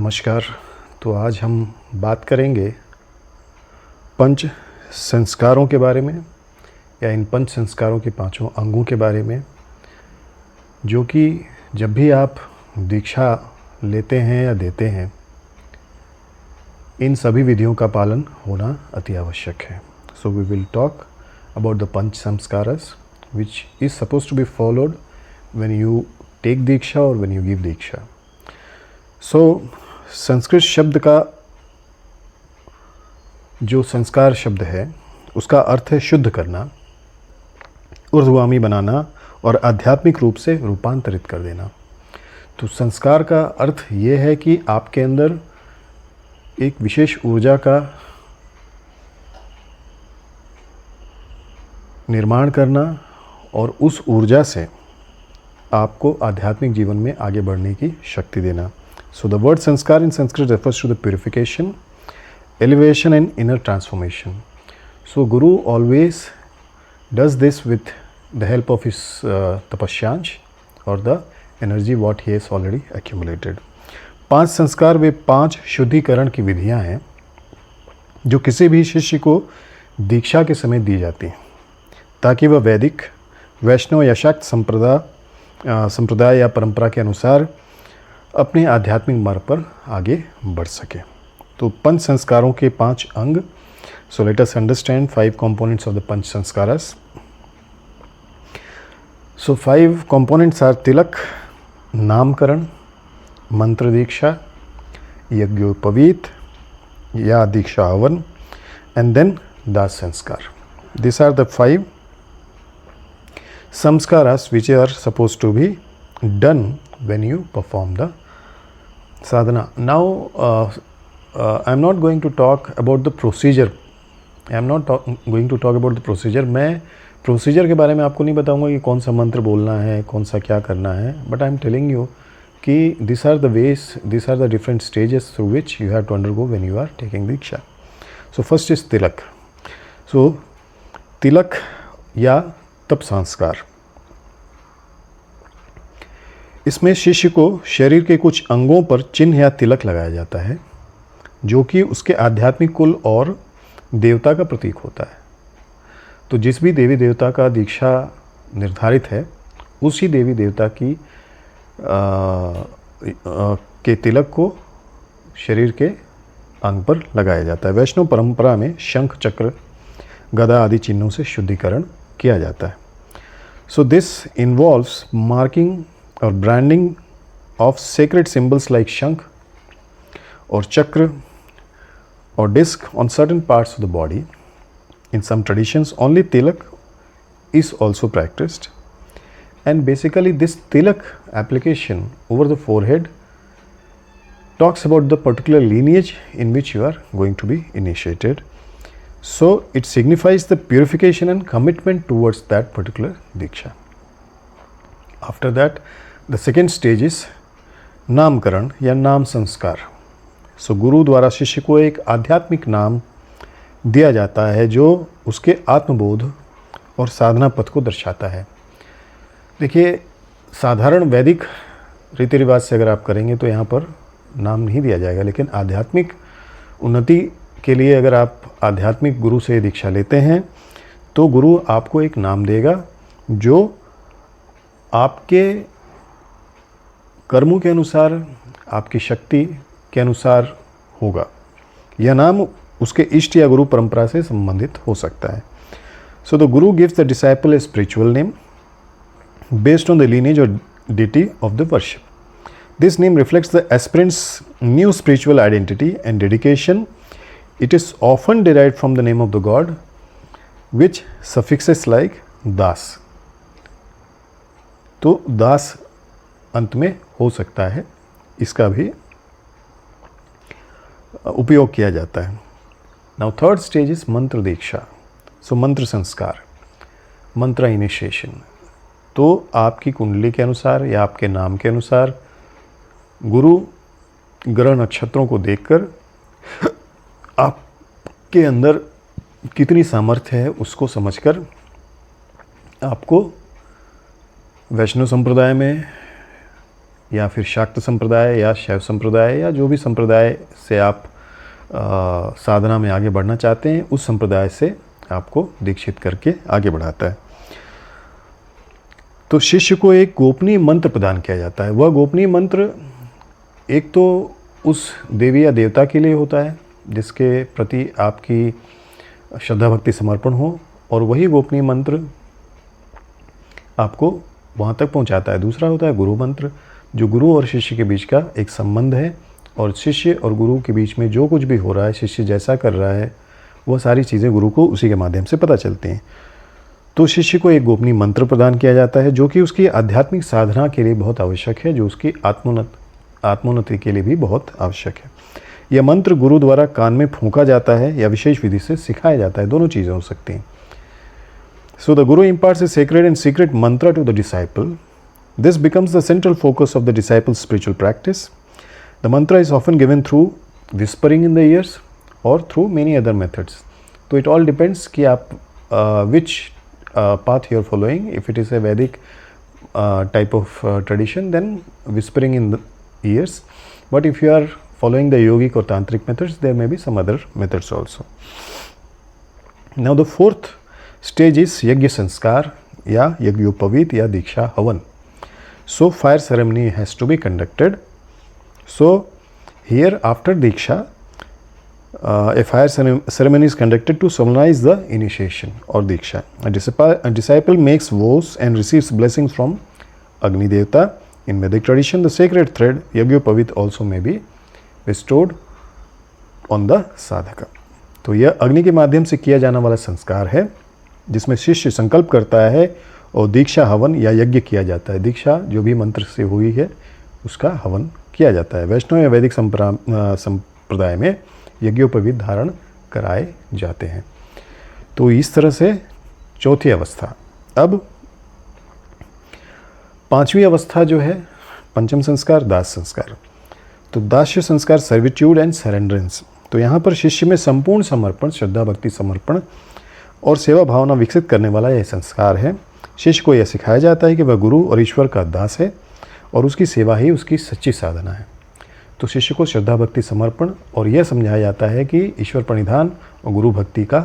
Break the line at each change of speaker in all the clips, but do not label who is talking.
नमस्कार। तो आज हम बात करेंगे पंच संस्कारों के बारे में, या इन पंच संस्कारों के पांचों अंगों के बारे में, जो कि जब भी आप दीक्षा लेते हैं या देते हैं, इन सभी विधियों का पालन होना अति आवश्यक है। So we will talk about the panch sanskaras which is suppose to be followed when you take diksha और when you give diksha. Sanskrit शब्द का जो संस्कार शब्द है उसका अर्थ है शुद्ध करना, ऊर्ध्वगामी बनाना और आध्यात्मिक रूप से रूपांतरित कर देना। तो संस्कार का अर्थ ये है कि आपके अंदर एक विशेष ऊर्जा का निर्माण करना और उस ऊर्जा से आपको आध्यात्मिक जीवन में आगे बढ़ने की शक्ति देना। So the word sanskar in Sanskrit refers to the purification, elevation and inner transformation. So Guru always does this with the help of his tapasyansh or the energy what he has already accumulated. 5 संस्कार वे 5 शुद्धिकरण की विधियां हैं जो किसी भी शिष्य को दीक्षा के समय दी जाती हैं ताकि वह वैदिक, वैष्णव या शाक्त संप्रदाय या परंपरा के अनुसार अपने आध्यात्मिक मार्ग पर आगे बढ़ सके। तो पंच संस्कारों के 5 अंग। So let us understand 5 components of the panch sanskaras. So 5 components are tilak, namkaran, mantra दीक्षा, यज्ञोपवीत या दीक्षा हवन, एंड देन दास samskara. This are the 5 samskaras which are supposed to be done when you perform the sadhana. Now I am not going to talk about the procedure. I am not going to talk about the procedure. मैं procedure के बारे में आपको नहीं बताऊंगा कि कौन सा मंत्र बोलना है, कौन सा क्या करना है, but I am telling you कि this are the ways, this are the different stages through which you have to undergo when you are taking diksha. So first is tilak. So tilak या तप संस्कार, इसमें शिष्य को शरीर के कुछ अंगों पर चिन्ह या तिलक लगाया जाता है जो कि उसके आध्यात्मिक कुल और देवता का प्रतीक होता है। तो जिस भी देवी देवता का दीक्षा निर्धारित है उसी देवी देवता की के तिलक को शरीर के अंग पर लगाया जाता है। वैष्णव परंपरा में शंख, चक्र, गदा आदि चिन्हों से शुद्धिकरण किया जाता है। So this involves marking or branding of sacred symbols like shank or chakra or disc on certain parts of the body. In some traditions only tilak is also practiced, and basically this tilak application over the forehead talks about the particular lineage in which you are going to be initiated. So it signifies the purification and commitment towards that particular diksha. After that, the second stage is नामकरण या नाम संस्कार। सो गुरु द्वारा शिष्य को एक आध्यात्मिक नाम दिया जाता है जो उसके आत्मबोध और साधना पथ को दर्शाता है। देखिए, साधारण वैदिक रीति रिवाज से अगर आप करेंगे तो यहाँ पर नाम नहीं दिया जाएगा, लेकिन आध्यात्मिक उन्नति के लिए अगर आप आध्यात्मिक गुरु से दीक्षा लेते हैं तो गुरु आपको एक नाम देगा जो आपके कर्मों के अनुसार, आपकी शक्ति के अनुसार होगा। यह नाम उसके इष्ट या गुरु परंपरा से संबंधित हो सकता है। So the guru gives the disciple a spiritual name based on the lineage और deity of the worship. This name reflects the aspirants new spiritual identity and dedication. It is often derived from the name of the god which suffixes like das. तो दास अंत में हो सकता है, इसका भी उपयोग किया जाता है। नाउ थर्ड स्टेज इज मंत्र दीक्षा। सो मंत्र संस्कार, मंत्र इनिशिएशन। तो आपकी कुंडली के अनुसार या आपके नाम के अनुसार गुरु ग्रह नक्षत्रों को देखकर आपके अंदर कितनी सामर्थ्य है उसको समझकर आपको वैष्णव संप्रदाय में या फिर शाक्त संप्रदाय या शैव संप्रदाय या जो भी संप्रदाय से आप साधना में आगे बढ़ना चाहते हैं, उस संप्रदाय से आपको दीक्षित करके आगे बढ़ाता है। तो शिष्य को एक गोपनीय मंत्र प्रदान किया जाता है। वह गोपनीय मंत्र एक तो उस देवी या देवता के लिए होता है जिसके प्रति आपकी श्रद्धा भक्ति समर्पण हो, और वही गोपनीय मंत्र आपको वहाँ तक पहुँचाता है। दूसरा होता है गुरु मंत्र, जो गुरु और शिष्य के बीच का एक संबंध है, और शिष्य और गुरु के बीच में जो कुछ भी हो रहा है, शिष्य जैसा कर रहा है, वह सारी चीज़ें गुरु को उसी के माध्यम से पता चलती हैं। तो शिष्य को एक गोपनीय मंत्र प्रदान किया जाता है जो कि उसकी आध्यात्मिक साधना के लिए बहुत आवश्यक है, जो उसकी आत्मोन्नति के लिए भी बहुत आवश्यक है। यह मंत्र गुरु द्वारा कान में फूंका जाता है या विशेष विधि से सिखाया जाता है, दोनों चीज़ें हो सकती हैं। सो the Guru imparts a sacred and secret mantra to the disciple. This becomes the central focus of the disciple's spiritual practice. The mantra is often given through whispering in the ears or through many other methods. So it all depends कि आप which path you are following. If it is a Vedic type of tradition, then whispering in the ears. But if you are following the yogic or tantric methods, there may be some other methods also. Now the fourth stage is यज्ञ संस्कार या यज्ञोपवीत या दीक्षा हवन. So fire ceremony has to be conducted. So here after diksha, a fire ceremony is conducted to solemnize the initiation or diksha. A disciple makes vows and receives blessings from Agni Devata. In Vedic tradition, the sacred thread Yagyopavit also may be bestowed on the sadhaka. तो यह अग्नि के माध्यम से किया जाने वाला संस्कार है जिसमें शिष्य संकल्प करता है और दीक्षा हवन या यज्ञ किया जाता है। दीक्षा जो भी मंत्र से हुई है उसका हवन किया जाता है। वैष्णव या वैदिक संप्रदाय में यज्ञोपवीत धारण कराए जाते हैं। तो इस तरह से चौथी अवस्था। अब पांचवी अवस्था जो है पंचम संस्कार दास संस्कार। तो दास्य संस्कार सर्विट्यूड एंड सरेंडरेंस। तो यहाँ पर शिष्य में संपूर्ण समर्पण, श्रद्धा भक्ति समर्पण और सेवा भावना विकसित करने वाला यह संस्कार है। शिष्य को यह सिखाया जाता है कि वह गुरु और ईश्वर का दास है और उसकी सेवा ही उसकी सच्ची साधना है। तो शिष्य को श्रद्धा भक्ति समर्पण और यह समझाया जाता है कि ईश्वर प्रणिधान और गुरु भक्ति का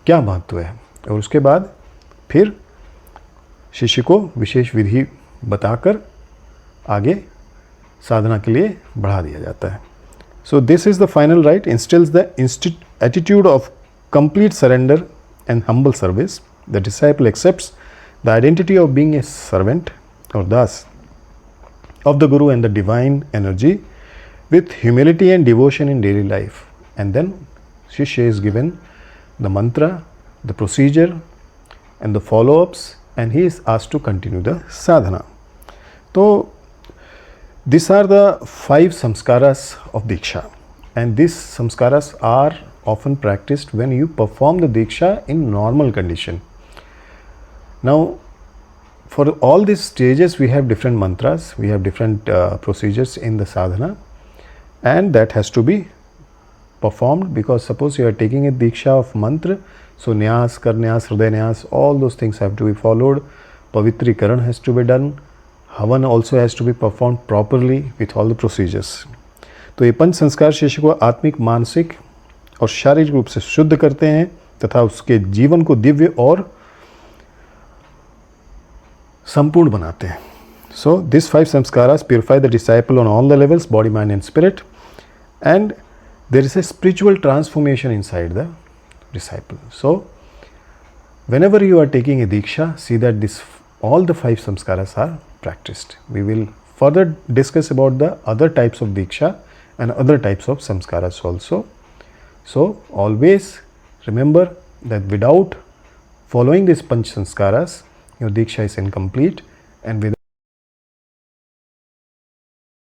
क्या महत्व है, और उसके बाद फिर शिष्य को विशेष विधि बताकर आगे साधना के लिए बढ़ा दिया जाता है। So this is the final rite instils the attitude of complete surrender and humble service. The disciple accepts the identity of being a servant or das of the Guru and the divine energy with humility and devotion in daily life. And then Shishya is given the mantra, the procedure and the follow-ups, and he is asked to continue the sadhana. So these are the 5 samskaras of Diksha, and these samskaras are often practiced when you perform the Diksha in normal condition. Now for all these stages we have different mantras, we have different procedures in the sadhana, and that has to be performed, because suppose you are taking a Diksha of mantra, so Nyas, Karnyas, Hriday Nyas, all those things have to be followed. Pavitrikaran has to be done. Havan also has to be performed properly with all the procedures. तो ये पंच संस्कार शिष्य को आत्मिक, मानसिक और शारीरिक रूप से शुद्ध करते हैं तथा उसके जीवन को दिव्य और संपूर्ण बनाते हैं। So this 5 sanskaras purify the disciple on all the levels, body, mind and spirit, and there is a spiritual transformation inside the disciple. So whenever you are taking a Diksha, see that all the 5 samskaras are practiced. We will further discuss about the other types of Diksha and other types of samskaras also. So always remember that without following these Panch Sanskaras, your Diksha is incomplete, and